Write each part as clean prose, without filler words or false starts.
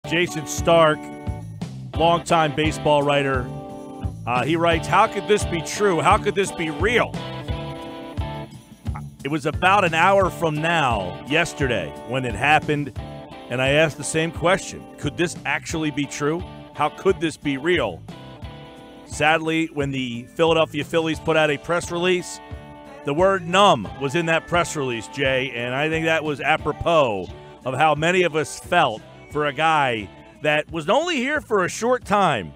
Jayson Stark, longtime baseball writer, he writes, how could this be true? How could this be real? It was about an hour from now, yesterday, when it happened, and I asked the same question. Could this actually be true? How could this be real? Sadly, when the Philadelphia Phillies put out a press release, the word numb was in that press release, Jay, and I think that was apropos of how many of us felt for a guy that was only here for a short time,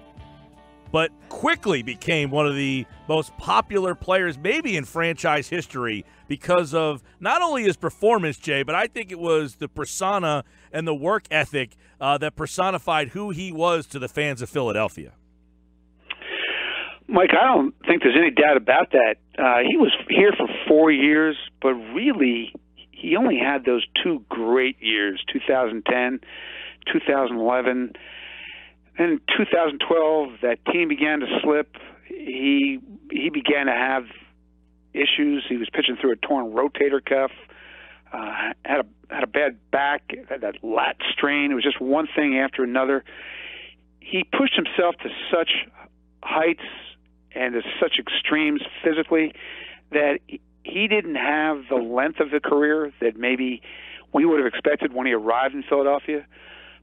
but quickly became one of the most popular players maybe in franchise history because of not only his performance, Jay, but I think it was the persona and the work ethic that personified who he was to the fans of Philadelphia. Mike, I don't think there's any doubt about that. He was here for 4 years, but really he only had those two great years, 2010, 2011. And in 2012, that team began to slip. He began to have issues. He was pitching through a torn rotator cuff, had a bad back, had that lat strain. It was just one thing after another. He pushed himself to such heights and to such extremes physically that he didn't have the length of the career that maybe we would have expected when he arrived in Philadelphia.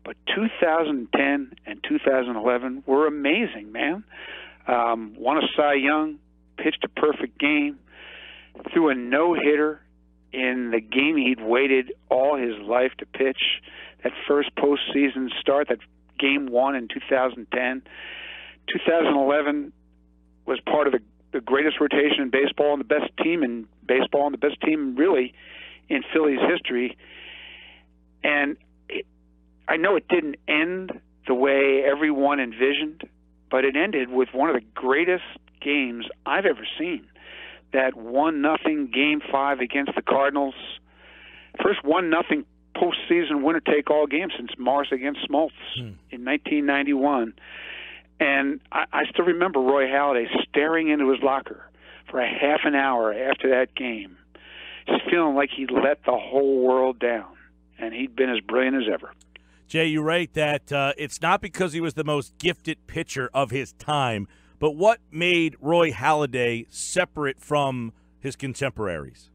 But 2010 and 2011 were amazing, man. Won a Cy Young, pitched a perfect game, threw a no-hitter in the game he'd waited all his life to pitch, that first postseason start, that game one in 2010. 2011 was part of the greatest rotation in baseball and the best team in baseball and the best team really in Philly's history. And I know it didn't end the way everyone envisioned, but it ended with one of the greatest games I've ever seen. That 1-0 Game 5 against the Cardinals. First 1-0 postseason winner-take-all game since Morris against Smoltz in 1991. And I still remember Roy Halladay staring into his locker for a half an hour after that game, just feeling like he'd let the whole world down, and he'd been as brilliant as ever. Jay, you write that it's not because he was the most gifted pitcher of his time, but what made Roy Halladay separate from his contemporaries?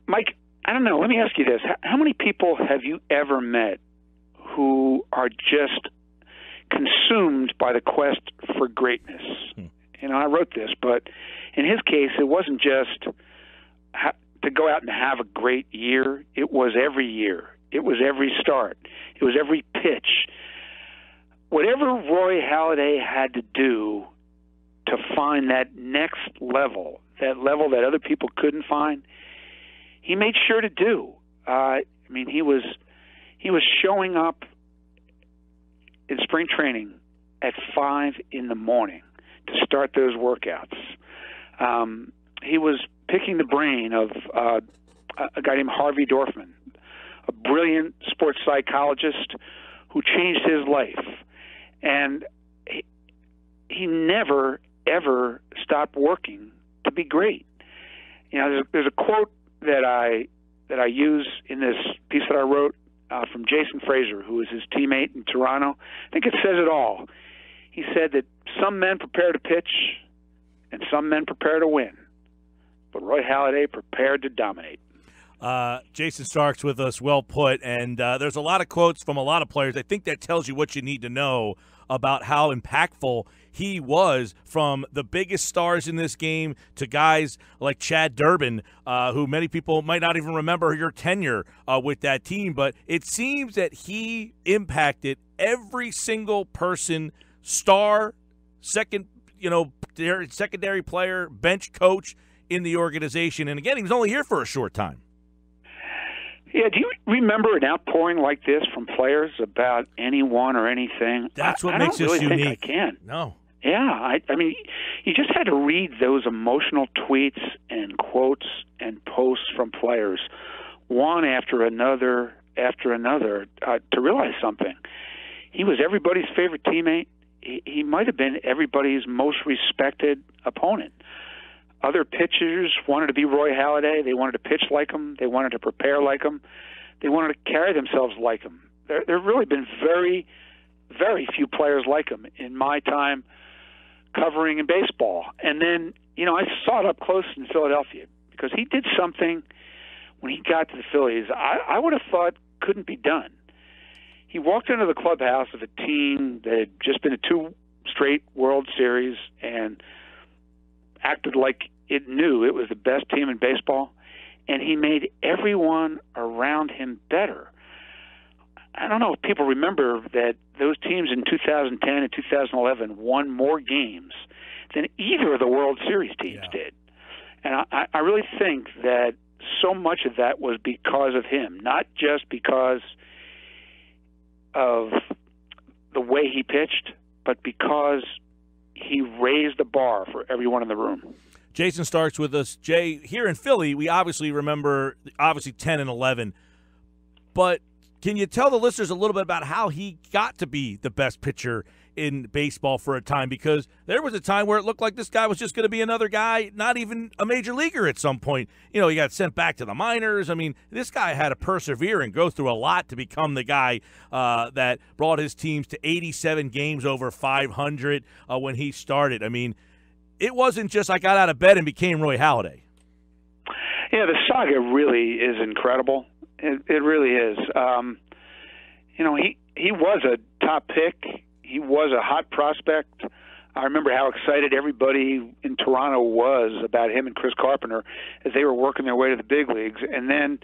Mike, I don't know. Let me ask you this. How many people have you ever met who are just consumed by the quest for greatness? You know, I wrote this, but in his case, it wasn't just to go out and have a great year. It was every year. It was every start. It was every pitch. Whatever Roy Halladay had to do to find that next level, that level that other people couldn't find, he made sure to do. I mean, he was showing up in spring training at 5 in the morning to start those workouts. He was picking the brain of a guy named Harvey Dorfman, a brilliant sports psychologist who changed his life. And he never, ever stopped working to be great. You know, there's a quote that I use in this piece that I wrote from Jayson Frazier, who was his teammate in Toronto. I think it says it all. He said that some men prepare to pitch and some men prepare to win, but Roy Halladay prepared to dominate. Jayson Stark's with us, well put, and there's a lot of quotes from a lot of players. I think that tells you what you need to know about how impactful he was, from the biggest stars in this game to guys like Chad Durbin, who many people might not even remember your tenure with that team. But it seems that he impacted every single person, star, secondary player, bench coach in the organization. And again, he was only here for a short time. Yeah, do you remember an outpouring like this from players about anyone or anything? That's what makes us unique. I don't really think I can. No. Yeah, I mean, you just had to read those emotional tweets and quotes and posts from players, one after another, to realize something. He was everybody's favorite teammate. He might have been everybody's most respected opponent. Other pitchers wanted to be Roy Halladay. They wanted to pitch like him. They wanted to prepare like him. They wanted to carry themselves like him. There have really been very, very few players like him in my time covering in baseball. And then, I saw it up close in Philadelphia because he did something when he got to the Phillies I would have thought couldn't be done. He walked into the clubhouse of a team that had just been to 2 straight World Series and acted like it knew it was the best team in baseball, and he made everyone around him better. I don't know if people remember that those teams in 2010 and 2011 won more games than either of the World Series teams did. And I really think that so much of that was because of him, not just because of the way he pitched, but because he raised the bar for everyone in the room. Jayson starts with us. Jay, here in Philly, we obviously remember 10 and 11, but can you tell the listeners a little bit about how he got to be the best pitcher in baseball for a time? Because there was a time where it looked like this guy was just going to be another guy, not even a major leaguer at some point. He got sent back to the minors. I mean, this guy had to persevere and go through a lot to become the guy that brought his teams to 87 games over 500 when he started. I mean, it wasn't just I got out of bed and became Roy Halladay. Yeah, the saga really is incredible. It really is. He was a top pick. He was a hot prospect. I remember how excited everybody in Toronto was about him and Chris Carpenter as they were working their way to the big leagues. And then,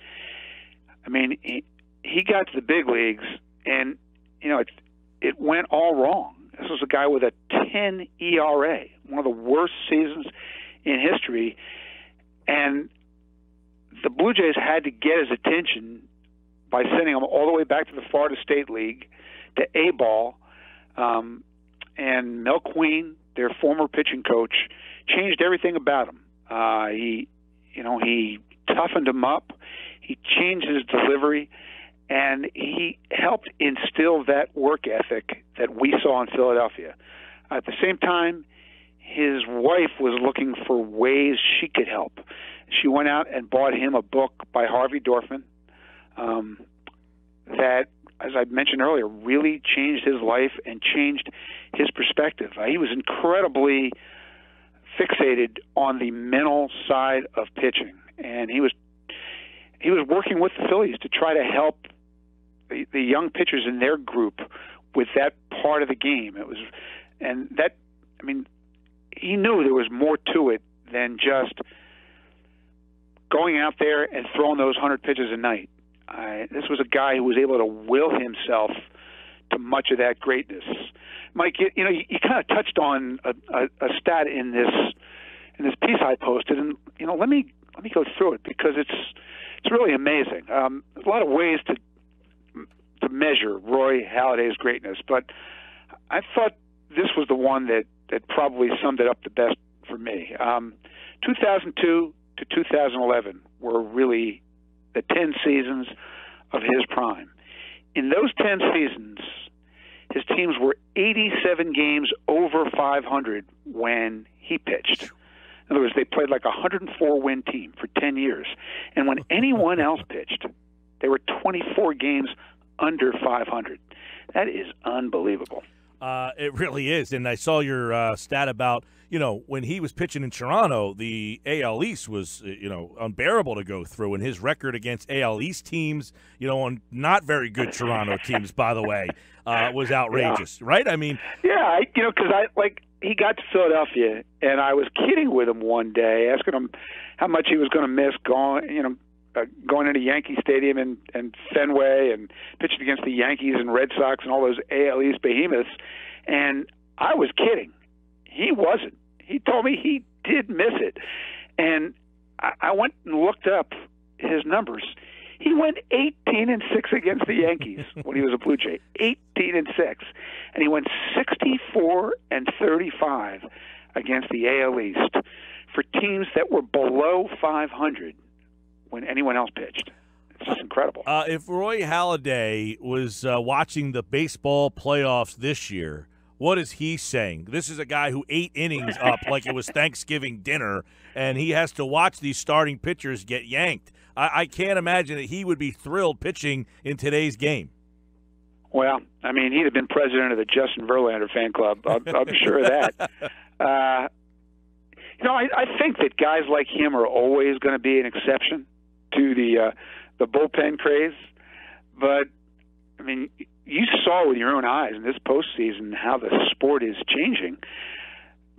he got to the big leagues, and it went all wrong. This was a guy with a 10 ERA, one of the worst seasons in history, and the Blue Jays had to get his attention by sending him all the way back to the Florida State League, to A-ball, and Mel Queen, their former pitching coach, changed everything about him. He toughened him up, he changed his delivery, and he helped instill that work ethic that we saw in Philadelphia. At the same time, his wife was looking for ways she could help. She went out and bought him a book by Harvey Dorfman that, as I mentioned earlier, really changed his life and changed his perspective. He was incredibly fixated on the mental side of pitching, and he was working with the Phillies to try to help the young pitchers in their group with that part of the game. He knew there was more to it than just going out there and throwing those 100 pitches a night. This was a guy who was able to will himself to much of that greatness. Mike, you kind of touched on a stat in this piece I posted, and let me go through it because it's really amazing. There's a lot of ways to measure Roy Halladay's greatness, but I thought this was the one that probably summed it up the best for me. 2002 to 2011 were really the 10 seasons of his prime. In those 10 seasons, his teams were 87 games over 500 when he pitched. In other words, they played like a 104-win team for 10 years. And when anyone else pitched, they were 24 games under 500. That is unbelievable. It really is. And I saw your stat about, when he was pitching in Toronto, the AL East was, unbearable to go through. And his record against AL East teams, on not very good Toronto teams, by the way, was outrageous, right? I mean, yeah, because he got to Philadelphia, and I was kidding with him one day, asking him how much he was going to miss going into Yankee Stadium and Fenway and pitching against the Yankees and Red Sox and all those AL East behemoths. And I was kidding. He wasn't. He told me he did miss it. And I went and looked up his numbers. He went 18-6 against the Yankees when he was a Blue Jay. 18-6. And he went 64-35 against the AL East for teams that were below 500 when anyone else pitched. It's just incredible. If Roy Halladay was watching the baseball playoffs this year, what is he saying? This is a guy who 8 innings up like it was Thanksgiving dinner, and he has to watch these starting pitchers get yanked. I can't imagine that he would be thrilled pitching in today's game. Well, I mean, he'd have been president of the Justin Verlander fan club. I'm sure of that. I think that guys like him are always going to be an exception to the bullpen craze. But, I mean, you saw with your own eyes in this postseason how the sport is changing.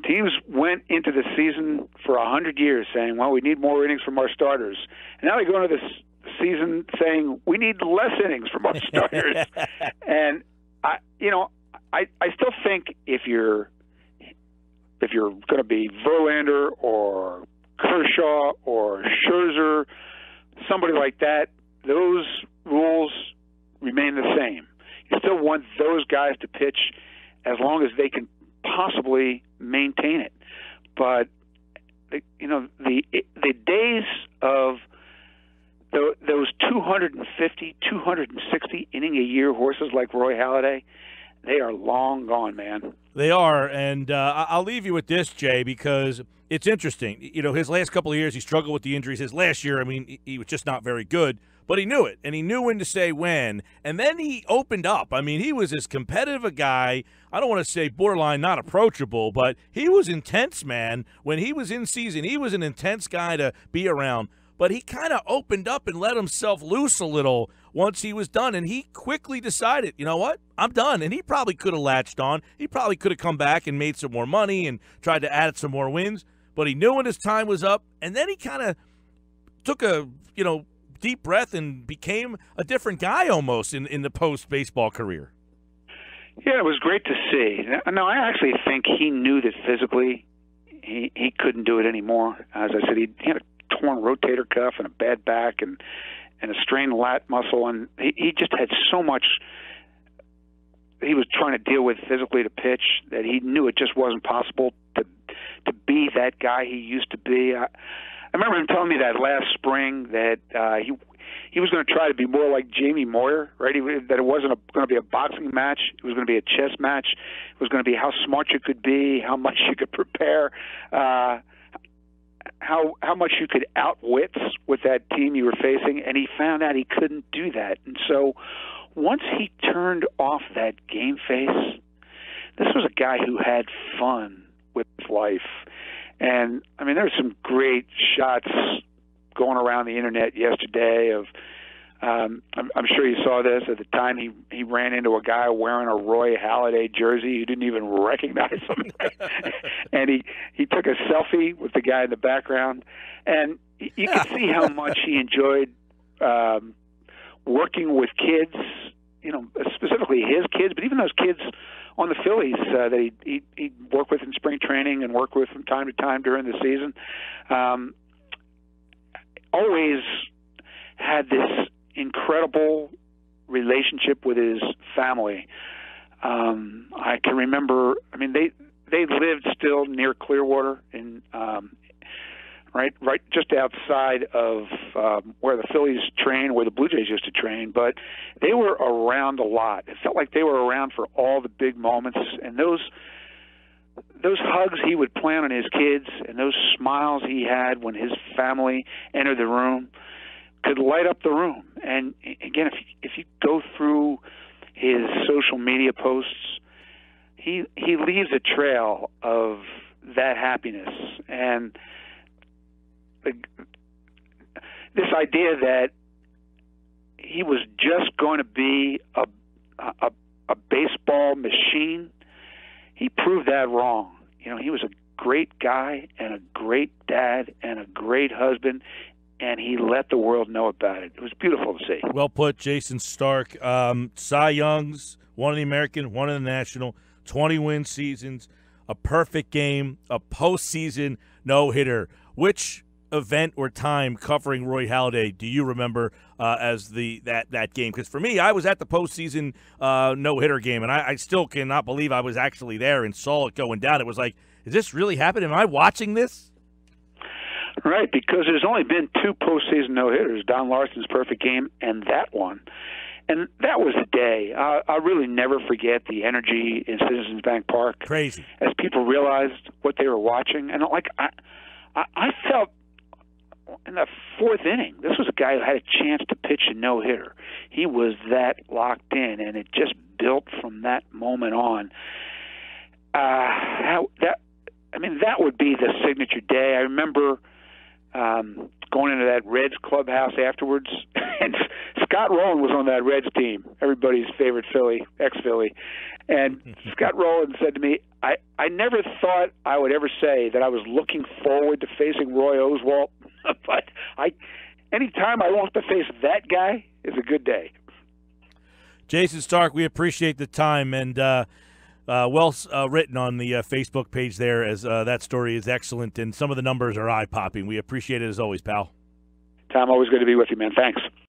Teams went into the season for 100 years saying, well, we need more innings from our starters. And now they go into this season saying, we need less innings from our starters. And, I still think if you're going to be Verlander or Kershaw or Scherzer, somebody like that, those rules remain the same. You still want those guys to pitch as long as they can possibly maintain it. But the days of those 250, 260 inning a year horses like Roy Halladay, they are long gone, man. They are, and I'll leave you with this, Jay, because it's interesting. His last couple of years, he struggled with the injuries. His last year, I mean, he was just not very good, but he knew it, and he knew when to say when. And then he opened up. I mean, he was as competitive a guy. I don't want to say borderline not approachable, but he was intense, man. When he was in season, he was an intense guy to be around. But he kind of opened up and let himself loose a little once he was done, and he quickly decided, you know what, I'm done. And he probably could have latched on. He probably could have come back and made some more money and tried to add some more wins, but he knew when his time was up, and then he kind of took a, deep breath and became a different guy almost in the post-baseball career. Yeah, it was great to see. No, I actually think he knew that physically he couldn't do it anymore. As I said, he had a torn rotator cuff and a bad back and a strained lat muscle, and he just had so much he was trying to deal with physically to pitch that he knew it just wasn't possible to be that guy he used to be. I remember him telling me that last spring that he was going to try to be more like Jamie Moyer, right? That it wasn't going to be a boxing match. It was going to be a chess match. It was going to be how smart you could be, how much you could prepare, how much you could outwit with that team you were facing. And he found out he couldn't do that. And so once he turned off that game face, this was a guy who had fun with life. And, I mean, there were some great shots going around the internet yesterday of I'm sure you saw this. At the time, he ran into a guy wearing a Roy Halladay jersey who didn't even recognize him. And he took a selfie with the guy in the background. And you could see how much he enjoyed working with kids, specifically his kids, but even those kids on the Phillies that he'd work with in spring training and work with from time to time during the season. Always had this incredible relationship with his family. I can remember, I mean, they lived still near Clearwater in right just outside of where the Phillies train, where the Blue Jays used to train, but they were around a lot. It felt like they were around for all the big moments, and those hugs he would plan on his kids and those smiles he had when his family entered the room could light up the room. And again, if you go through his social media posts, he leaves a trail of that happiness. And this idea that he was just going to be a baseball machine, he proved that wrong. He was a great guy and a great dad and a great husband, and he let the world know about it. It was beautiful to see. Well put, Jayson Stark. Cy Young's, one in the American, one in the National, 20-win seasons, a perfect game, a postseason no-hitter. Which event or time covering Roy Halladay do you remember as that game? Because for me, I was at the postseason no-hitter game, and I still cannot believe I was actually there and saw it going down. It was like, is this really happening? Am I watching this? Right, because there's only been two postseason no-hitters, Don Larson's perfect game and that one. And that was the day. I'll really never forget the energy in Citizens Bank Park. Crazy. As people realized what they were watching. And I felt in the fourth inning. This was a guy who had a chance to pitch a no-hitter. He was that locked in, and it just built from that moment on. That would be the signature day. I remember going into that Reds clubhouse afterwards, and Scott Rowland was on that Reds team, everybody's favorite Philly, ex-Philly. And Scott Rowland said to me, I never thought I would ever say that I was looking forward to facing Roy Oswalt, but anytime I want to face that guy is a good day. Jayson Stark, we appreciate the time, and well written on the Facebook page there, as that story is excellent, and some of the numbers are eye-popping. We appreciate it as always, pal. Tom, always good to be with you, man. Thanks.